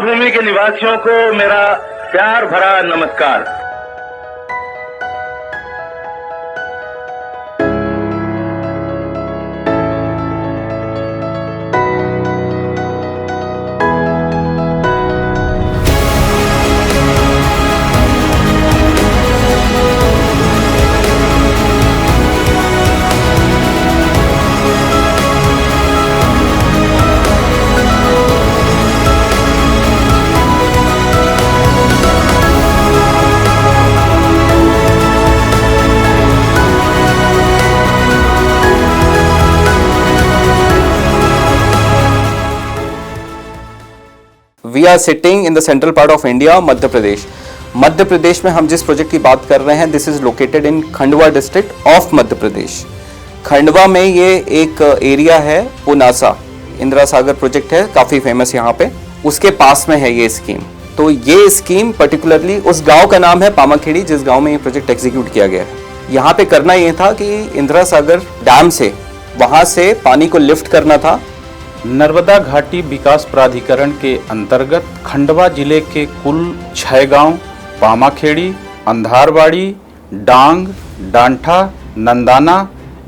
भूमि के निवासियों को मेरा प्यार भरा नमस्कार। We are sitting in the central part of India, Madhya Pradesh. Madhya Pradesh में हम जिस प्रोजेक्ट की बात कर रहे हैं, this is located in Khandwa district of Madhya Pradesh. Khandwa में ये एक एरिया है, पुनासा इंदिरा सागर प्रोजेक्ट है, काफ़ी फेमस यहाँ पे। उसके पास में है ये स्कीम। तो ये स्कीम पर्टिकुलरली उस गांव का नाम है पामाखेड़ी, जिस गांव में ये प्रोजेक्ट एग्जीक्यूट किया गया है। यहाँ पे करना ये था कि इंदिरा सागर डैम से वहाँ से पानी को लिफ्ट करना था। नर्मदा घाटी विकास प्राधिकरण के अंतर्गत खंडवा जिले के कुल 6 गांव पामाखेड़ी, अंधारवाड़ी, डांग, डांठा, नंदाना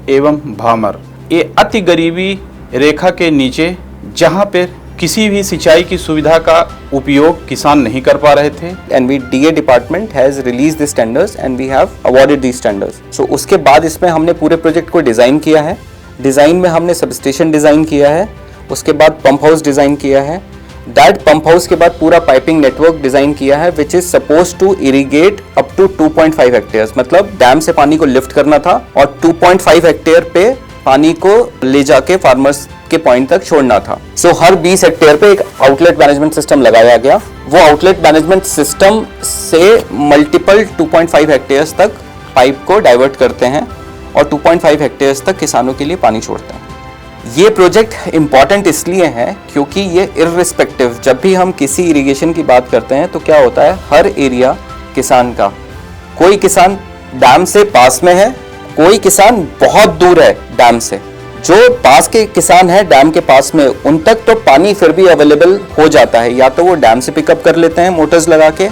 एवं भामर, ये अति गरीबी रेखा के नीचे, जहां पर किसी भी सिंचाई की सुविधा का उपयोग किसान नहीं कर पा रहे थे। And we DA department has release this tenders and we have awarded these tenders. So उसके बाद इसमें हमने पूरे प्रोजेक्ट को डिज़ाइन किया है। डिज़ाइन में हमने सबस्टेशन डिज़ाइन किया है, उसके बाद पंप हाउस डिज़ाइन किया है। दैट पंप हाउस के बाद पूरा पाइपिंग नेटवर्क डिज़ाइन किया है, which is suppose to irrigate up to 2.5 hectares. मतलब डैम से पानी को लिफ्ट करना था और 2.5 हेक्टेयर पे पानी को ले जाके फार्मर्स के पॉइंट तक छोड़ना था। सो हर 20 हेक्टेयर पे एक आउटलेट मैनेजमेंट सिस्टम लगाया गया। वो आउटलेट मैनेजमेंट सिस्टम से मल्टीपल 2.5 हेक्टेयर्स तक पाइप को डाइवर्ट करते हैं और 2.5 हेक्टेयर्स तक किसानों के लिए पानी छोड़ते हैं। ये प्रोजेक्ट इम्पॉर्टेंट इसलिए है क्योंकि ये इर्रिस्पेक्टिव, जब भी हम किसी इरिगेशन की बात करते हैं तो क्या होता है, हर एरिया किसान का, कोई किसान डैम से पास में है, कोई किसान बहुत दूर है डैम से। जो पास के किसान है डैम के पास में, उन तक तो पानी फिर भी अवेलेबल हो जाता है, या तो वो डैम से पिकअप कर लेते हैं मोटर्स लगा के,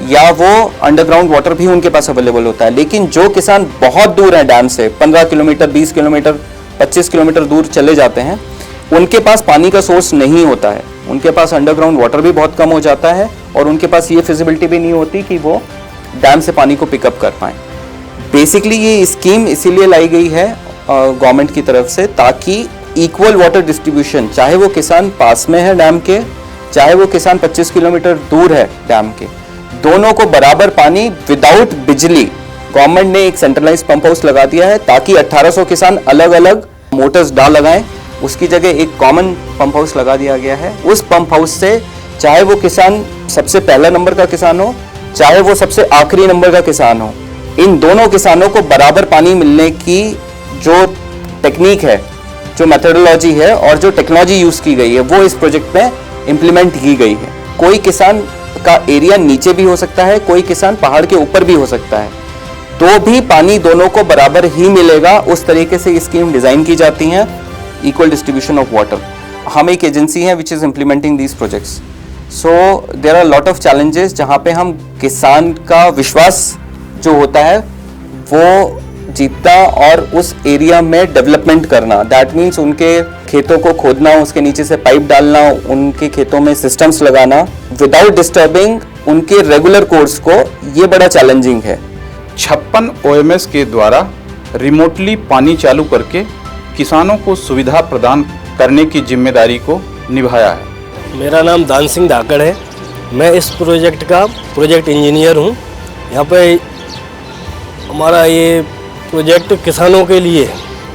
या वो अंडरग्राउंड वाटर भी उनके पास अवेलेबल होता है। लेकिन जो किसान बहुत दूर है डैम से, 15 किलोमीटर, 20 किलोमीटर, 25 किलोमीटर दूर चले जाते हैं, उनके पास पानी का सोर्स नहीं होता है, उनके पास अंडरग्राउंड वाटर भी बहुत कम हो जाता है और उनके पास ये फिजिबिलिटी भी नहीं होती कि वो डैम से पानी को पिकअप कर पाएँ। बेसिकली ये स्कीम इसीलिए लाई गई है गवर्नमेंट की तरफ से, ताकि इक्वल वाटर डिस्ट्रीब्यूशन, चाहे वो किसान पास में है डैम के, चाहे वो किसान 25 किलोमीटर दूर है डैम के, दोनों को बराबर पानी विदाउट बिजली। गवर्नमेंट ने एक सेंट्रलाइज पंप हाउस लगा दिया है ताकि 1800 किसान अलग अलग मोटर्स डाल लगाएं, उसकी जगह एक कॉमन पंप हाउस लगा दिया गया है। उस पंप हाउस से चाहे वो किसान सबसे पहला नंबर का किसान हो, चाहे वो सबसे आखिरी नंबर का किसान हो, इन दोनों किसानों को बराबर पानी मिलने की जो टेक्निक है, जो मेथोडोलॉजी है और जो टेक्नोलॉजी यूज की गई है, वो इस प्रोजेक्ट में इम्प्लीमेंट की गई है। कोई किसान का एरिया नीचे भी हो सकता है, कोई किसान पहाड़ के ऊपर भी हो सकता है, तो भी पानी दोनों को बराबर ही मिलेगा। उस तरीके से स्कीम डिजाइन की जाती है, इक्वल डिस्ट्रीब्यूशन ऑफ वाटर। हम एक एजेंसी है which is implementing these projects. So there are lot of challenges, जहाँ पे हम किसान का विश्वास जो होता है वो जीतना और उस एरिया में डेवलपमेंट करना। दैट मीन्स उनके खेतों को खोदना, उसके नीचे से पाइप डालना, उनके खेतों में सिस्टम्स लगाना विदाउट डिस्टर्बिंग उनके रेगुलर कोर्स को, ये बड़ा चैलेंजिंग है। 56 OMS के द्वारा रिमोटली पानी चालू करके किसानों को सुविधा प्रदान करने की जिम्मेदारी को निभाया है। मेरा नाम दान सिंह धाकड़ है, मैं इस प्रोजेक्ट का प्रोजेक्ट इंजीनियर हूँ। यहाँ पे हमारा ये प्रोजेक्ट किसानों के लिए,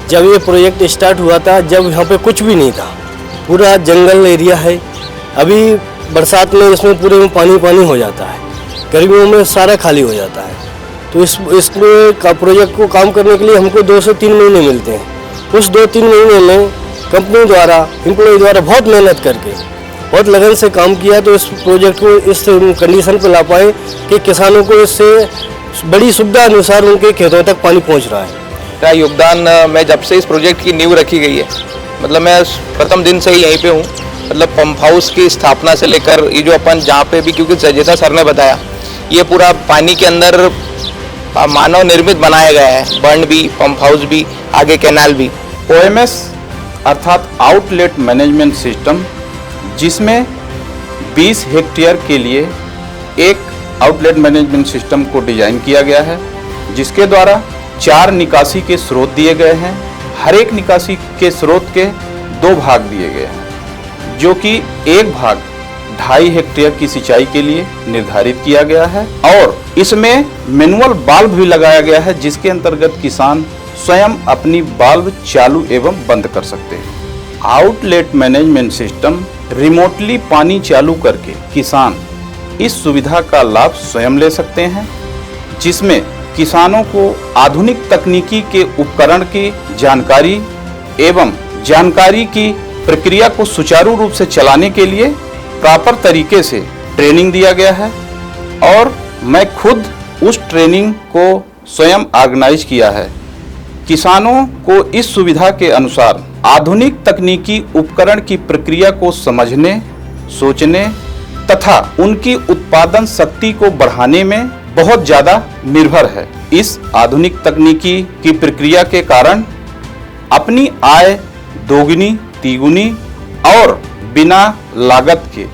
जब ये प्रोजेक्ट स्टार्ट हुआ था, जब यहाँ पे कुछ भी नहीं था, पूरा जंगल एरिया है। अभी बरसात में इसमें पूरे में पानी हो जाता है, गर्मियों में सारा खाली हो जाता है। तो इसमें का प्रोजेक्ट को काम करने के लिए हमको 2 से 3 महीने मिलते हैं। उस 2-3 महीने में कंपनी द्वारा, एम्प्लॉय द्वारा बहुत मेहनत करके, बहुत लगन से काम किया, तो इस प्रोजेक्ट को इस कंडीशन पर ला पाए कि किसानों को इससे बड़ी सुविधा अनुसार उनके खेतों तक पानी पहुंच रहा है। मेरा योगदान, मैं जब से इस प्रोजेक्ट की नींव रखी गई है, मतलब मैं प्रथम दिन से ही यहीं पे हूँ। मतलब पंप हाउस की स्थापना से लेकर ये जो अपन जहाँ पे भी, क्योंकि जैसा सर ने बताया ये पूरा पानी के अंदर मानव निर्मित बनाया गया है, बर्न भी, पंप हाउस भी, आगे कैनाल भी। OMS अर्थात आउटलेट मैनेजमेंट सिस्टम, जिसमें 20 हेक्टेयर के लिए एक आउटलेट मैनेजमेंट सिस्टम को डिजाइन किया गया है, जिसके द्वारा 4 निकासी के स्रोत दिए गए हैं। हर एक निकासी के स्रोत के 2 भाग दिए गए हैं, जो कि एक भाग 2.5 हेक्टेयर की सिंचाई के लिए निर्धारित किया गया है और इसमें मैनुअल वाल्व भी लगाया गया है, जिसके अंतर्गत किसान स्वयं अपनी वाल्व चालू एवं बंद कर सकते हैं। आउटलेट मैनेजमेंट सिस्टम रिमोटली पानी चालू करके किसान इस सुविधा का लाभ स्वयं ले सकते हैं, जिसमें किसानों को आधुनिक तकनीकी के उपकरण की जानकारी एवं जानकारी की प्रक्रिया को सुचारू रूप से चलाने के लिए प्रॉपर तरीके से ट्रेनिंग दिया गया है और मैं खुद उस ट्रेनिंग को स्वयं ऑर्गेनाइज किया है। किसानों को इस सुविधा के अनुसार आधुनिक तकनीकी उपकरण की प्रक्रिया को समझने, सोचने तथा उनकी उत्पादन शक्ति को बढ़ाने में बहुत ज़्यादा निर्भर है। इस आधुनिक तकनीकी की प्रक्रिया के कारण अपनी आय दोगुनी तिगुनी और बिना लागत के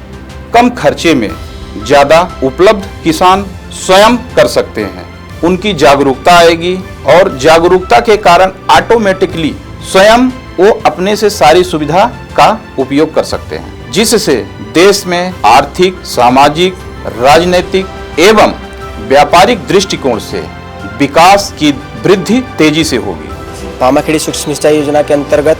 कम खर्चे में ज़्यादा उपलब्ध किसान स्वयं कर सकते हैं। उनकी जागरूकता आएगी और जागरूकता के कारण ऑटोमेटिकली स्वयं वो अपने से सारी सुविधा का उपयोग कर सकते हैं, जिससे देश में आर्थिक, सामाजिक, राजनीतिक एवं व्यापारिक दृष्टिकोण से विकास की वृद्धि तेजी से होगी। पामाखेड़ी सूक्ष्म सिंचाई योजना के अंतर्गत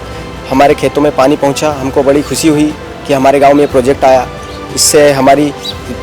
हमारे खेतों में पानी पहुंचा। हमको बड़ी खुशी हुई कि हमारे गांव में ये प्रोजेक्ट आया। इससे हमारी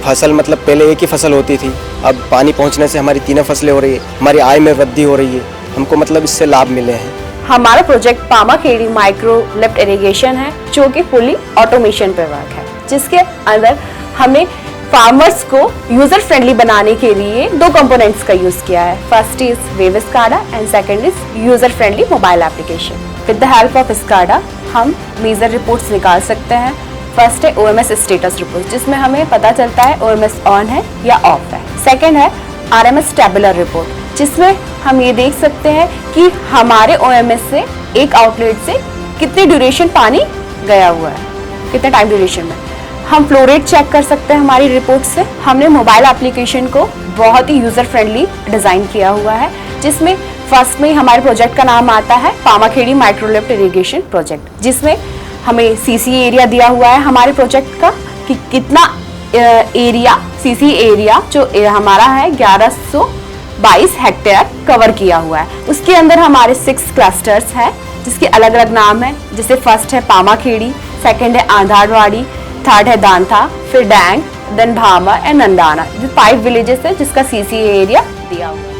फसल, मतलब पहले एक ही फसल होती थी, अब पानी पहुंचने से हमारी 3 फसलें हो रही है, हमारी आय में वृद्धि हो रही है। हमको मतलब इससे लाभ मिले हैं। हमारा project Pamakhedi micro lift irrigation है, जो कि फुली ऑटोमेशन पे वर्क है, जिसके अंदर हमने फार्मर्स को यूजर फ्रेंडली बनाने के लिए 2 कंपोनेंट्स का यूज किया है। First is wave SCADA and second is user friendly mobile application. With the help of SCADA हम मेजर रिपोर्ट्स निकाल सकते हैं। फर्स्ट है OMS स्टेटस रिपोर्ट, जिसमें हमें पता चलता है OMS ऑन है या ऑफ है। सेकंड है RMS टेबुलर रिपोर्ट, जिसमें हम ये देख सकते हैं कि हमारे OMS से एक आउटलेट से कितनी ड्यूरेशन पानी गया हुआ है, कितने टाइम ड्यूरेशन में। हम फ्लो रेट चेक कर सकते हैं हमारी रिपोर्ट से। हमने मोबाइल एप्लीकेशन को बहुत ही यूजर फ्रेंडली डिजाइन किया हुआ है, जिसमें फर्स्ट में हमारे प्रोजेक्ट का नाम आता है Pamakhedi micro lift irrigation project, जिसमें हमें CC एरिया दिया हुआ है हमारे प्रोजेक्ट का कि कितना एरिया, CC एरिया जो हमारा है 1122 हेक्टेयर कवर किया हुआ है। उसके अंदर हमारे 6 क्लस्टर्स हैं, जिसके अलग अलग नाम है। जैसे फर्स्ट है पामाखेड़ी, सेकंड है आंधारवाड़ी, थर्ड है दांथा, फिर dang, then Bhama and Nandana. 5 villages है जिसका CC एरिया दिया हुआ है।